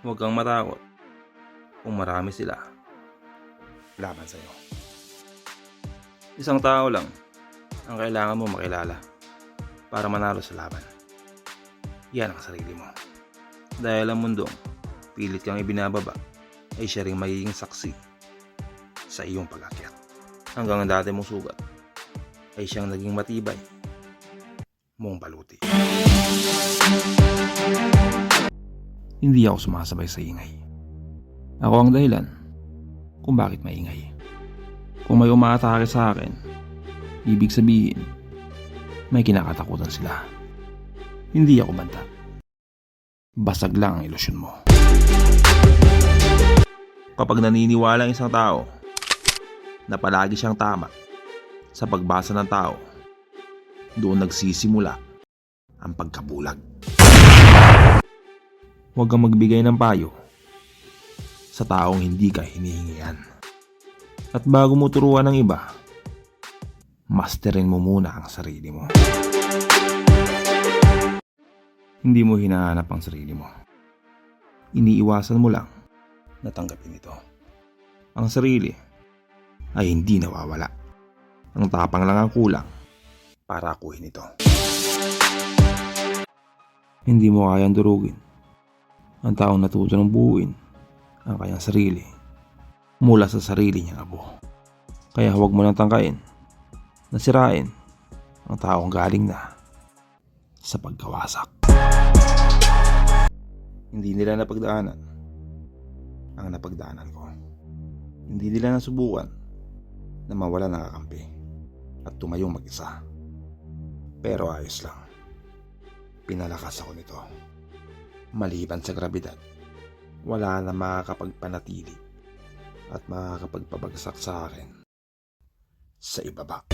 Huwag kang matakot kung marami sila laban sa'yo. Isang tao lang ang kailangan mo makilala para manalo sa laban. Yan ang sarili mo. Dahil ang mundong pilit kang ibinababa ay siya ring magiging saksi sa iyong pag-akyat. Hanggang ang dati mong sugat ay siyang naging matibay mong baluti. Hindi ako sumasabay sa ingay. Ako ang dahilan kung bakit maingay. Kung may umaatake sa akin, ibig sabihin may kinakatakutan sila. Hindi ako banta. Basag lang ang ilusyon mo. Kapag naniniwala ang isang tao na palagi siyang tama sa pagbasa ng tao, doon nagsisimula ang pagkabulag. Huwag kang magbigay ng payo sa taong hindi ka hinihingian. At bago mo turuan ng iba, masterin mo muna ang sarili mo. Hindi mo hinahanap ang sarili mo. Iniiwasan mo lang na tanggapin ito. Ang sarili ay hindi nawawala. Ang tapang lang ang kulang para akuhin ito. Hindi mo kayang durugin ang taong natuto ng buuin ang kanyang sarili mula sa sarili niyang abo. Kaya huwag mo nang tangkain na sirain ang taong galing na sa pagkawasak. Hindi nila napagdaanan ang napagdaanan ko. Hindi nila nasubukan na mawala ng kakampi at tumayong mag-isa. Pero ayos lang. Pinalakas ako nito. Maliban sa grabidad, wala na makakapagpanatili at makakapagpabagsak sa akin sa ibaba.